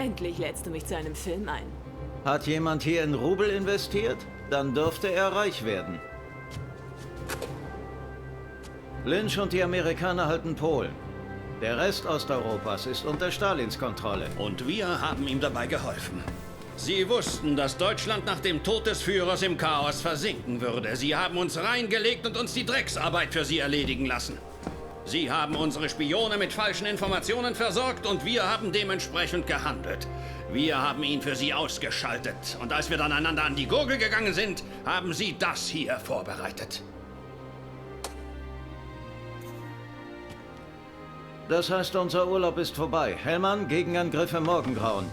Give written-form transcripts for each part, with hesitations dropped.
Endlich lädst du mich zu einem Film ein. Hat jemand hier in Rubel investiert? Dann dürfte er reich werden. Lynch und die Amerikaner halten Polen. Der Rest Osteuropas ist unter Stalins Kontrolle. Und wir haben ihm dabei geholfen. Sie wussten, dass Deutschland nach dem Tod des Führers im Chaos versinken würde. Sie haben uns reingelegt und uns die Drecksarbeit für sie erledigen lassen. Sie haben unsere Spione mit falschen Informationen versorgt und wir haben dementsprechend gehandelt. Wir haben ihn für sie ausgeschaltet. Und als wir dann einander an die Gurgel gegangen sind, haben sie das hier vorbereitet. Das heißt, unser Urlaub ist vorbei. Hellmann, Gegenangriff im Morgengrauen.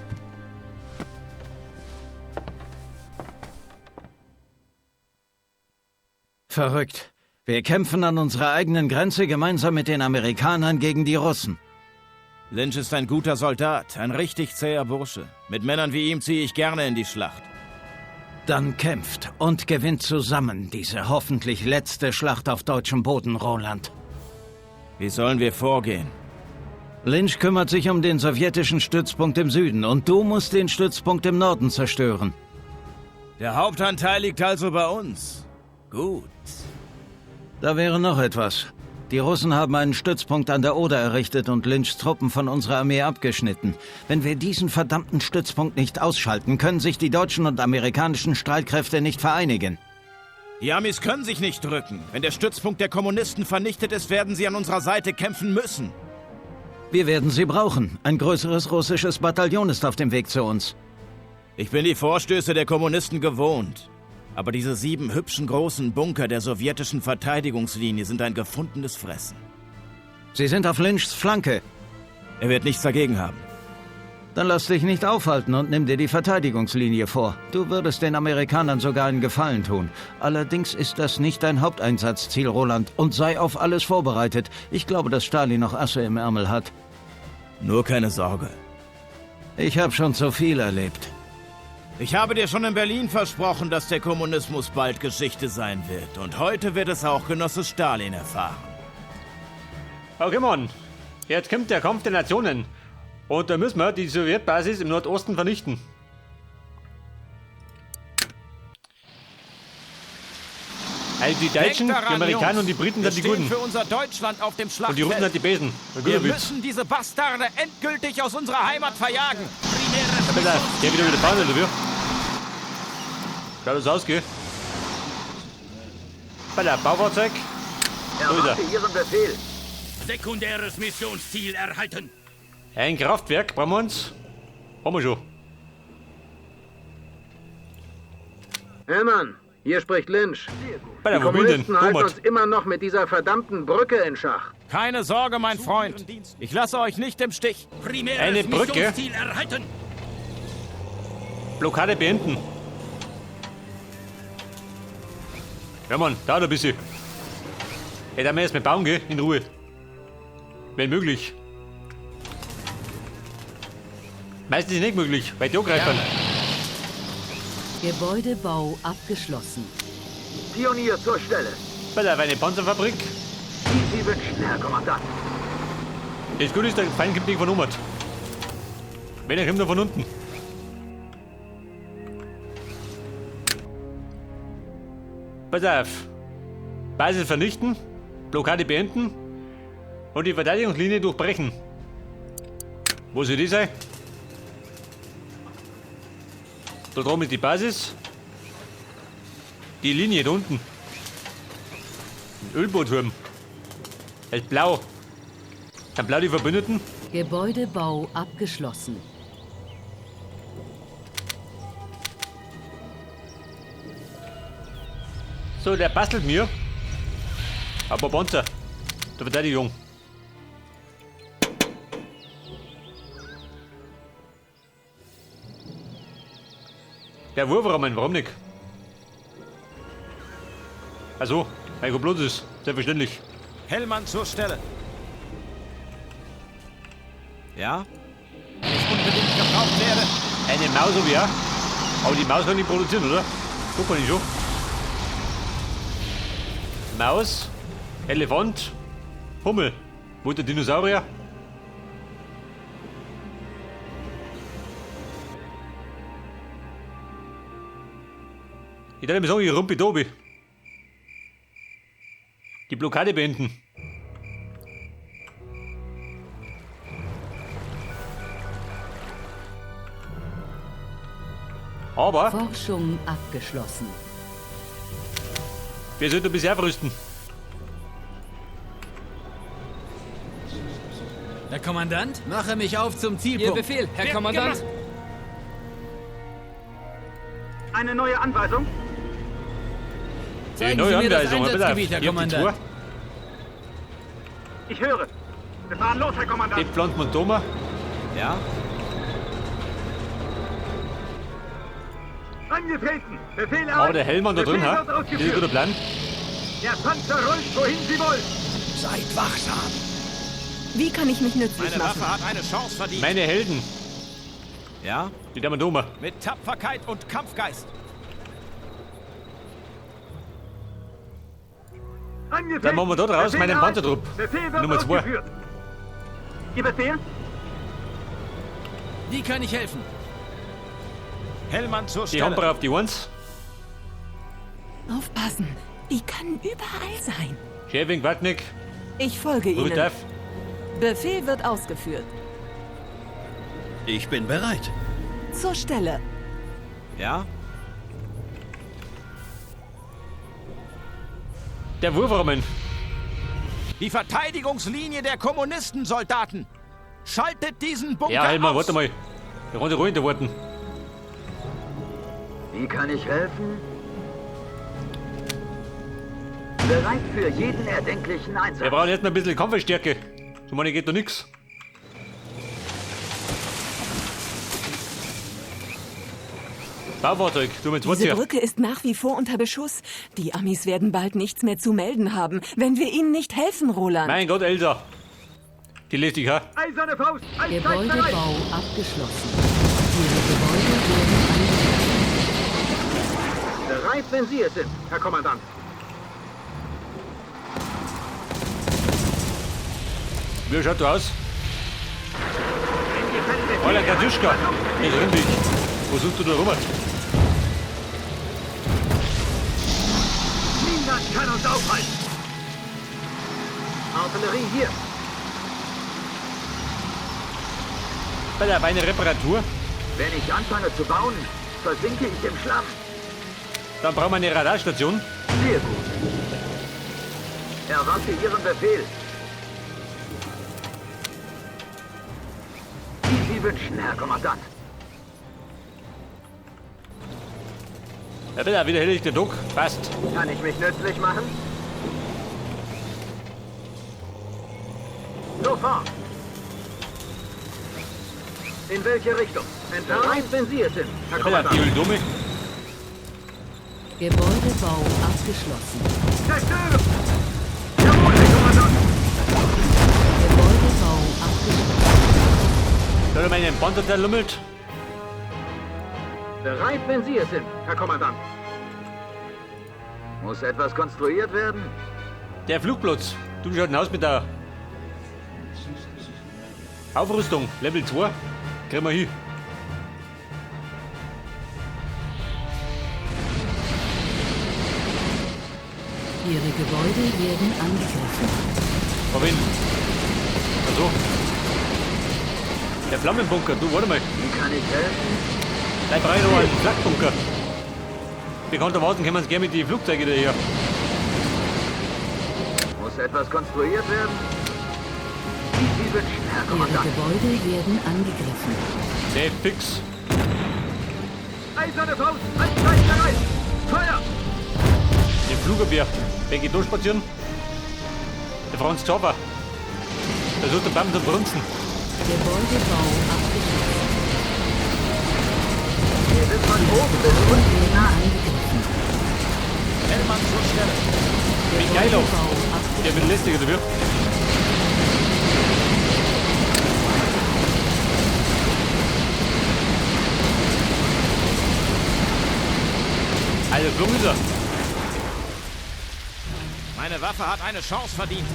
Verrückt. Wir kämpfen an unserer eigenen Grenze gemeinsam mit den Amerikanern gegen die Russen. Lynch ist ein guter Soldat, ein richtig zäher Bursche. Mit Männern wie ihm ziehe ich gerne in die Schlacht. Dann kämpft und gewinnt zusammen diese hoffentlich letzte Schlacht auf deutschem Boden, Roland. Wie sollen wir vorgehen? Lynch kümmert sich um den sowjetischen Stützpunkt im Süden und du musst den Stützpunkt im Norden zerstören. Der Hauptanteil liegt also bei uns. Gut. Da wäre noch etwas. Die Russen haben einen Stützpunkt an der Oder errichtet und Lynchs Truppen von unserer Armee abgeschnitten. Wenn wir diesen verdammten Stützpunkt nicht ausschalten, können sich die deutschen und amerikanischen Streitkräfte nicht vereinigen. Die Amis können sich nicht drücken. Wenn der Stützpunkt der Kommunisten vernichtet ist, werden sie an unserer Seite kämpfen müssen. Wir werden sie brauchen. Ein größeres russisches Bataillon ist auf dem Weg zu uns. Ich bin die Vorstöße der Kommunisten gewohnt. Aber diese 7 hübschen großen Bunker der sowjetischen Verteidigungslinie sind ein gefundenes Fressen. Sie sind auf Lynchs Flanke. Er wird nichts dagegen haben. Dann lass dich nicht aufhalten und nimm dir die Verteidigungslinie vor. Du würdest den Amerikanern sogar einen Gefallen tun. Allerdings ist das nicht dein Haupteinsatzziel, Roland. Und sei auf alles vorbereitet. Ich glaube, dass Stalin noch Asse im Ärmel hat. Nur keine Sorge. Ich habe schon zu viel erlebt. Ich habe dir schon in Berlin versprochen, dass der Kommunismus bald Geschichte sein wird. Und heute wird es auch Genosse Stalin erfahren. Okay, Mann. Jetzt kommt der Kampf der Nationen. Und da müssen wir die Sowjetbasis im Nordosten vernichten. Also die Deutschen, Denkt daran, die Amerikaner Jungs. und die Briten sind die Wir stehen Guten. für unser Deutschland auf dem Und die Schlachtfeld. Russen sind die Besen. Wir müssen diese Bastarde endgültig aus unserer Heimat verjagen. Der wieder fahren, oder wie? Schau das ausgeht. Bei der Baufahrzeug. So ist er. Ihren Befehl. Sekundäres Missionsziel erhalten. Ein Kraftwerk brauchen wir uns. Haben wir schon. Hellmann, hier spricht Lynch. Bei Die der Kommunisten Kommunisten halten uns immer noch mit dieser verdammten Brücke in Schach. Keine Sorge, mein Freund. Ich lasse euch nicht im Stich. Primäres Eine Brücke? Missionsziel erhalten. Blockade beenden. Ja, Mann, dauert ein bisschen. Ey, da müssen wir erst mal bauen, gell? In Ruhe. Wenn möglich. Meistens ist nicht möglich, weil die angreifen. Gebäudebau abgeschlossen. Pionier zur Stelle. Bei der eine Panzerfabrik. Wie Sie wünschen, Herr Kommandant. Das Gute ist, der Feind kommt nicht von oben. Wenn er kommt, nur von unten. Pass auf. Basis vernichten, Blockade beenden und die Verteidigungslinie durchbrechen. Wo soll die sein? Da drüben ist die Basis. Die Linie da unten. Ein Ölbootturm. Das ist blau. Dann blau die Verbündeten. Gebäudebau abgeschlossen. So, der bastelt mir. Aber Panzer. Der Verteidigung. Der Wurfrahmen, warum nicht? Also, ein Komplott ist, selbstverständlich. Hellmann zur Stelle. Ja? Wenn ich unbedingt gebraucht werde. Eine Maus habe ich auch. Aber die Maus kann nicht produzieren, oder? Guck mal nicht schon. Maus, Elefant, Hummel. Wo ist der Dinosaurier? Ich dachte mir sagen, ich rumpi-dobi. Die Blockade beenden. Aber Forschung abgeschlossen. wir sollten ein bisschen aufrüsten. Herr Kommandant? Mache mich auf zum Ihr Zielpunkt. Befehl, Herr Kommandant. Eine neue Anweisung? Die Zeigen neue Sie mir das Anweisung, Einsatzgebiet, Herr Ihr habt die Kommandant. Ich höre. Wir fahren los, Herr zwei. Kommandant. Den pflanzen wir Thomas. Ja? Angetreten. Befehl an. Aber der Hellmann da drin, Befehl ha? wird Das ist ein ausgeführt. guter Plan. Der Panzer rollt, wohin Sie wollen. Seid wachsam. Wie kann ich mich nützlich Meine machen? Waffe hat eine Chance verdient. Meine Helden, Ja? die der Thomas. Mit Tapferkeit und Kampfgeist. Angetreten. Dann machen wir dort raus Befehl meinen an. Panzertrupp. Befehl wird Nummer 2. ausgeführt. Ihr Befehl? Wie kann ich helfen? Hellmann zur Die Stelle. Humper auf die 1. Aufpassen. Die können überall sein. Schäfing, Watnick, Ich folge Ihnen. Rudolf. Befehl wird ausgeführt. Ich bin bereit. Zur Stelle. Ja? Der Wurfrahmen. Die Verteidigungslinie der Kommunistensoldaten. Schaltet diesen Bunker Ja, Hellmann, aus. warte mal. Wir wollen ruhig da warten. Wie kann ich helfen? Bereit für jeden erdenklichen Wir Einsatz. brauchen jetzt mal ein bisschen Kampfstärke. So meine geht da nix. Baufahrzeug, du mit Diese hier. Brücke ist nach wie vor unter Beschuss. Die Amis werden bald nichts mehr zu melden haben, wenn wir ihnen nicht helfen, Roland. Mein Gott, Elsa. Die lässt dich, ha? Eiserne Faust. Eiszeit bereit. Gebäudebau abgeschlossen. Ihre Gebäude wurden angegriffen. Bereit, wenn Sie es sind, Herr Kommandant. Wie schaut du aus? In die Fände. Alter, Katuschka. Ich renn dich. Wo suchst du da rum? Niemand kann uns aufhalten. Artillerie hier. Bei der Beine Reparatur. Wenn ich anfange zu bauen, versinke ich im Schlamm. Dann brauchen wir eine Radarstation. Sehr gut. Erwarte Ihren Befehl. Wie Sie wünschen, Herr Kommandant. Ja, bitte, wieder hell der Druck. Passt. Kann ich mich nützlich machen? Sofort. In welche Richtung? Bereit, wenn Sie es sind, Herr Ja, Kommandant. die Dumme. Gebäudebau abgeschlossen. Zerstören! Jawohl, Herr Kommandant. Gebäudebau abgeschlossen. Da hat er meinen Panzer zerlummelt. Bereit, wenn Sie es sind, Herr Kommandant. Muss etwas konstruiert werden? Der Flugplatz. Du schaut aus mit der Aufrüstung. Level 2. Kriegen wir hin. Ihre Gebäude werden angegriffen. Von wen? Also. Der Flammenbunker. Du, warte mal. Wie kann ich helfen? Da brauche ich noch einen Flakbunker. Bekanntermaßen können wir uns gerne mit die Flugzeuge daher. Muss etwas konstruiert werden? Wie Sie wünschen, Herr Ihre Kommandant. Gebäude werden angegriffen. Nee, fix. Eiserne Faust, Eiszeit bereit! Feuer! Den Flugobjekt. Wer geht durchspazieren? Der Franz Zauber. Der sucht den Bam zum Brunzen. Gebäudebau abgeschlossen. Wir sind von oben bis Gebäude unten werden nach. angegriffen. Hellmann zur Stelle. Wie geil auf. Gebäudebau Der abgeschlossen. wird lästiger dafür. Also, gelungen ist er. Meine Waffe hat eine Chance verdient.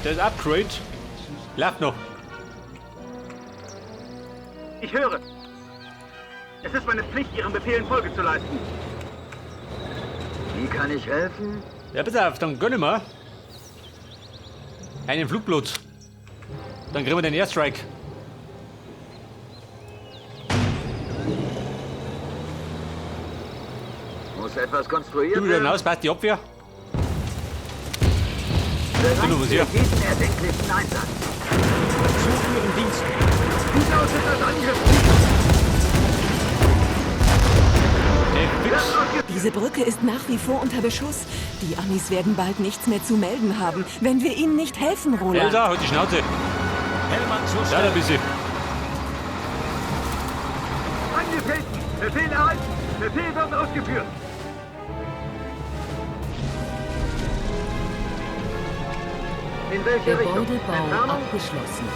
Das Upgrade läuft noch. Ich höre. Es ist meine Pflicht, Ihren Befehlen Folge zu leisten. Wie kann ich helfen? Ja, pass auf, dann gönn ich mir einen Flugpilot. Dann kriegen wir den Airstrike. Muss etwas konstruiert Du wieder werden? hinaus, passt die Abwehr. Bereit Sind wir was hier? für jeden erdenklichen Einsatz. Zu Ihren Diensten. Wie lautet das Angriff? Fix. Diese Brücke ist nach wie vor unter Beschuss. Die Amis werden bald nichts mehr zu melden haben, wenn wir ihnen nicht helfen, Roland. Elsa, halt die Schnauze. Hellmann zur Da, Stelle. da bist du. Angetreten! Befehl erhalten! Befehl wird ausgeführt! In welche Richtung? Gebäudebau Entfernung? abgeschlossen.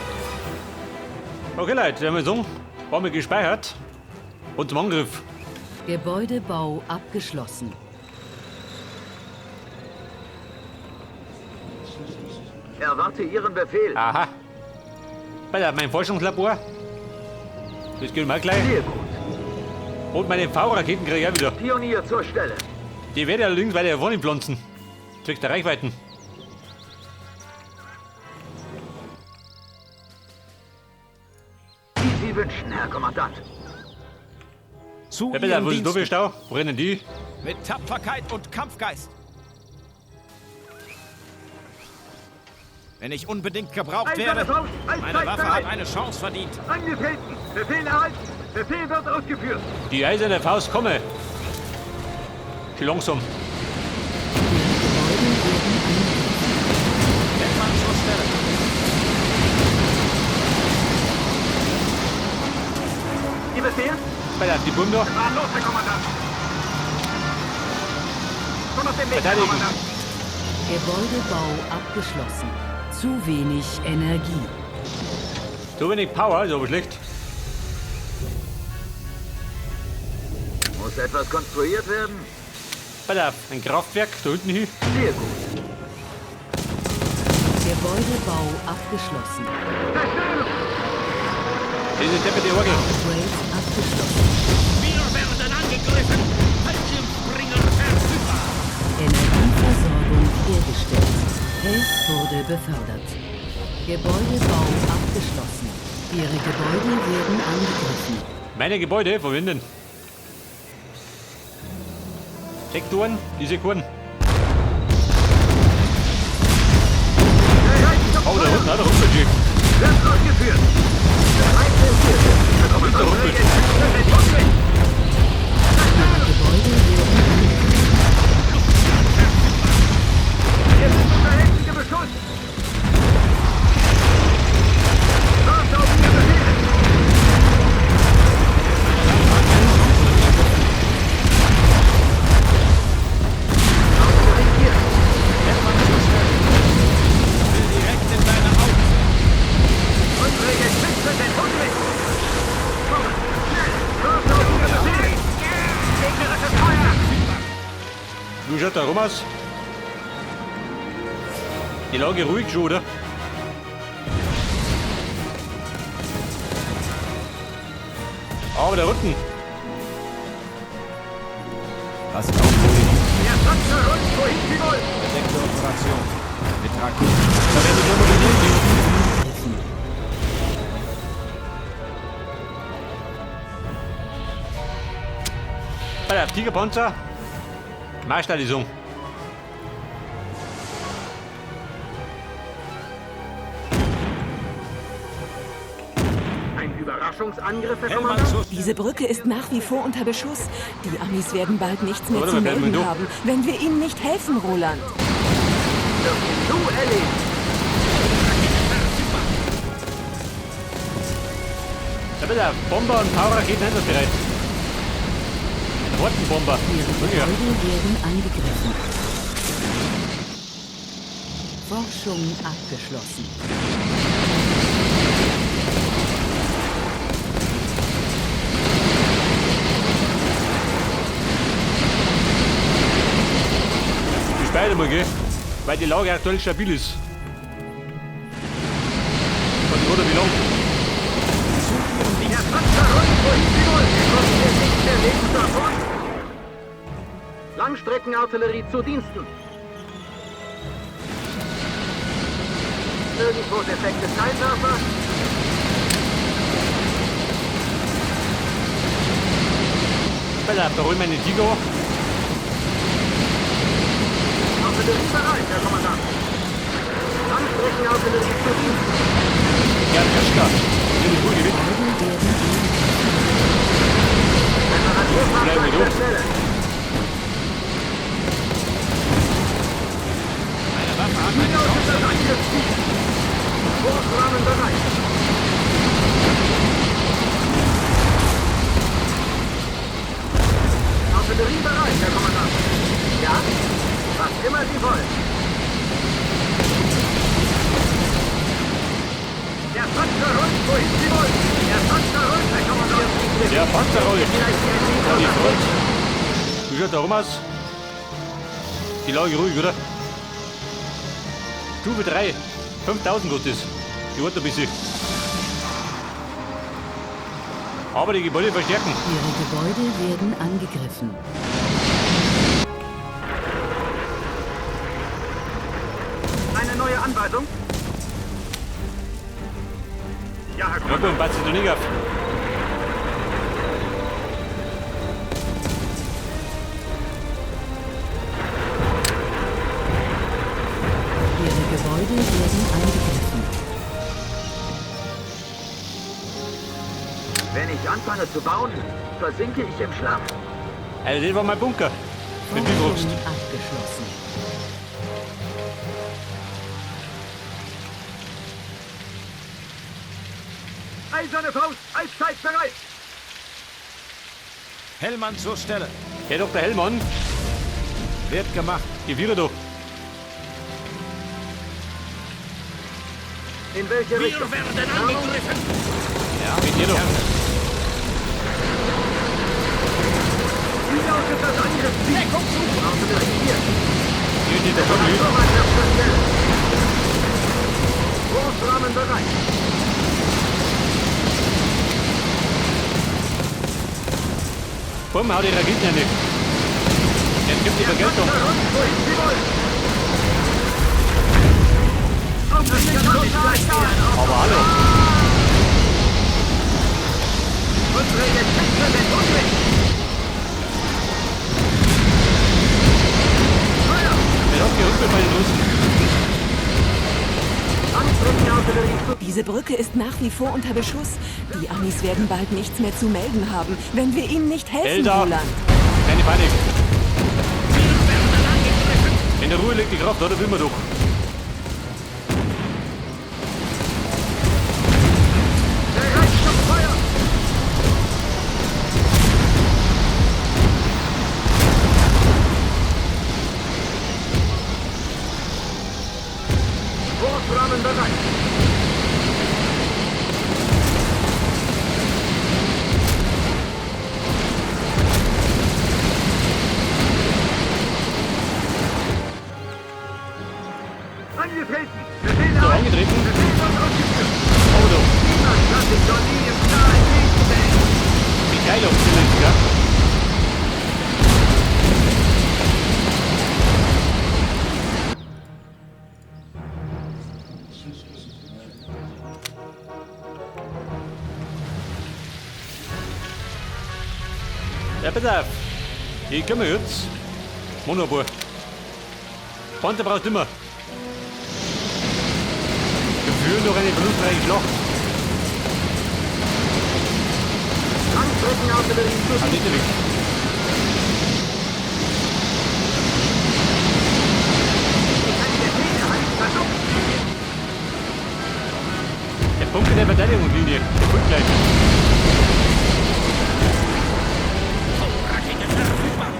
Okay, Leute, wir haben jetzt haben wir gespeichert. Und zum Angriff. Gebäudebau abgeschlossen. Erwarte Ihren Befehl. Aha. Bei mein Forschungslabor. Das geht mal gleich. Sehr gut. Und meine V-Raketen kriege ich auch wieder. Pionier zur Stelle. Die werde ich allerdings weiter vorne pflanzen. Zwecks der Reichweiten. Wie Sie wünschen, Herr Kommandant. Zu Ja, bitte, Ihren wo ist der Diensten. Doppelstau? Wo rennen die? Mit Tapferkeit und Kampfgeist. Wenn ich unbedingt gebraucht Einsame werde, Faust, meine Eiszeit Waffe bereit. hat eine Chance verdient. Angetreten! Befehl erhalten! Befehl wird ausgeführt! Die eiserne Faust komme. Schön langsam. Hellmann zur Stelle. Ihr Befehl? Bei der die Bumm da. Fahren los, Herr Kommandant! Schon auf dem Weg, Herr Verteidigen. Kommandant! Gebäudebau abgeschlossen. Zu wenig Energie. So wenig Power, ist aber schlecht. Muss etwas konstruiert werden? Bei der ein Kraftwerk da hinten hin. Sehr gut. Gebäudebau abgeschlossen. Verstärkung! Diese Deppe die Orgel. Upgrade abgeschlossen. Wir werden angegriffen! Fallschirmspringer verfügbar! Energieversorgung hergestellt. Held wurde befördert. Gebäudebau abgeschlossen. Ihre Gebäude werden angegriffen. Meine Gebäude verwenden. Sektoren, die Sekuren. Bereit zum Oh, da Feuer! unten hat er runtergeschickt. Wird ausgeführt! Bereit für Ziel! Herr Kommandant, Runter. Regeln! Verstärkung! Gebäude werden angegriffen. Wir sind unter heftigem Beschuss! Wart auf Ihr Befehl! Ausgerichtet! Hellmann zur Stelle. Will direkt in deine Augen. Unsere Geschütze sind hungrig! Kommen! Schnell! Wart auf Ihr Befehl! Gegnerisches Feuer! Wie schaut da rum aus? Die Lage ruhig schon, oder? Aber der Rücken. Passt auf, Kollege. Der Panzer rollt wohin Sie wollen! Verdeckte Operation. Mit Raketen. Da werden wir mobilisiert. Bei der Tigerpanzer. Marschstalisung. Ein Überraschungsangriff, Herr Hellmann Kommandant? zur Stelle. Diese Brücke ist nach wie vor unter Beschuss. Die Amis werden bald nichts mehr Warte zu mal, bleib mal melden du. haben, wenn wir ihnen nicht helfen, Roland. Wird zu erledigt! Da wird der Bomber und Powerraketen einsatzbereit. Hortenbomber. Ihre Ja. Gebäude werden angegriffen. Forschung abgeschlossen. Ich beide mal, gell? Weil die Lage aktuell stabil ist. Oder wie lang? Der Panzer rollt, wohin Sie wollen. Wir kommen hier nicht mehr lebend davon. Langstreckenartillerie zu Diensten. Irgendwo defekte Scheinwerfer. Bella, da holen wir einen Tiger. Artillerie bereit, Herr Kommandant. Langstreckenartillerie zu Diensten. Ja, Kaschka. Bin ich gut gewinnt. Bleib mit hoch. Meine Waffe hat eine Chance. Vorrahmen bereit. Artillerie bereit, Herr Kommandant. Ja? Was immer Sie wollen. Der Panzer rollt, wohin Sie wollen. Der Panzer rollt, Herr Kommandant. Der Panzer rollt. Vielleicht wie ein Ja, die Liebhaber. Front. Wie schaut da rum aus? Die Lage ruhig, oder? Stufe 3. 5000 gut ist. Die wartet ein bisschen. Aber die Gebäude verstärken. Ihre Gebäude werden angegriffen. Eine neue Anweisung? Ja, Herr Rocco und Batzi, du nicht auf. Ihre Gebäude werden angegriffen. Wenn ich anfange zu bauen, versinke ich im Schlamm. Also, das war mein Bunker. Mit Bifrost. Forschung abgeschlossen. Eiserne Faust, Eiszeit bereit. Hellmann zur Stelle. Herr Dr. Hellmann, Wird gemacht. die Vierer doch. In welche Richtung? werden angegriffen. Ja, Mit dir doch. Wie lautet das Angriffsziel? Artillerie hier. Hier steht der Vogel. Bereitschaft zur Stelle. Großrahmen bereit. Komm, hau die Raketen nicht. Jetzt gibt die Vergeltung. Panzer rollt, wohin Sie wollen. Aber hallo. Unsere Geschütze sind unwillig. Feuer! Wer hat gerümpelt bei den Russen? Langstreckenartillerie zu Diese Brücke ist nach wie vor unter Beschuss. Die Amis werden bald nichts mehr zu melden haben, wenn wir ihnen nicht helfen, Elda. Roland. Keine Panik. In der Ruhe liegt die Kraft, oder will man doch? bereit zum Feuer. Großrahmen bereit. Angetreten. Befehl So, erhalten. angetreten. Befehl wird ausgeführt. Aber doch. Niemand kann sich doch nie im Klaren entgegenstellen. Die Teile aufgelegt, ja? Ja, pass auf. Ich komme jetzt. Wunderbar. Panzer brauchst du immer. Wir führen noch eine verlustreiche Schlacht. Langstreckenartillerie zu An nicht weg. Eine Befehl erhalten. Verdammt. Der Punkt in der Verteidigungslinie. Der kommt gleich. Rakete verfügbar.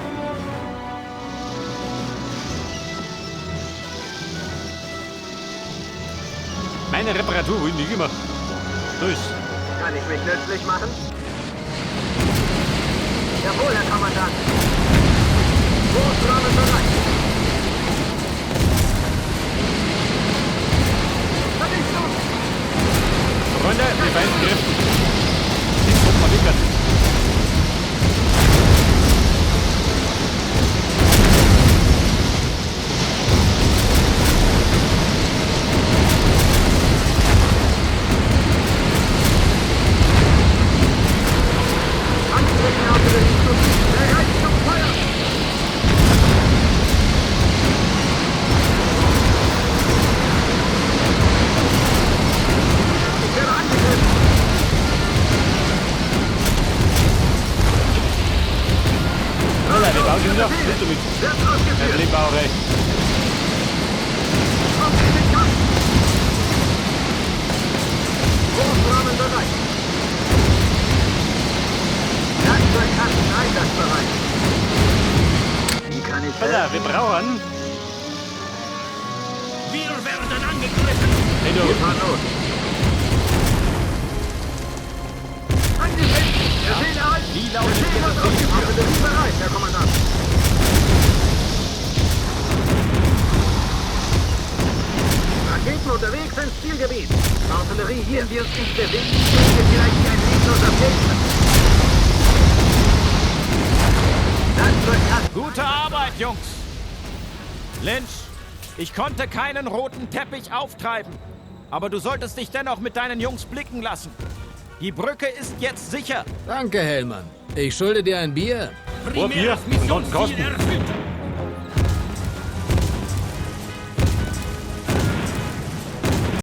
Meine Reparatur wollen die gemacht. So ist. Kann ich mich nützlich machen? Jawohl, Herr Kommandant. Großrahmen bereit. Vernichtung! Ja, bist du mit. Wird Herr ausgeführt. Philipp war auch recht. Auf den Kampf. Großrahmen bereit. Werkzeugkasten einsatzbereit. Wie kann ich Alter, wir brauchen. Wir werden angegriffen. Hey, Wir du. fahren los. Angegriffen. Befehl erhalten. Wie lautet Befehl Ihre wird ausgeführt. Artillerie bereit, Herr Kommandant. Raketen unterwegs ins Zielgebiet. Artillerie hier. Wenn wir uns nicht bewegen, sind wir vielleicht wie ein lebloser Pilz. Werkzeugkasten. Gute Arbeit, Jungs! Lynch, ich konnte keinen roten Teppich auftreiben. Aber du solltest dich dennoch mit deinen Jungs blicken lassen. Die Brücke ist jetzt sicher. Danke, Hellmann. Ich schulde dir ein Bier. Bier? Primäres Und Kosten. Missionsziel erfüllt.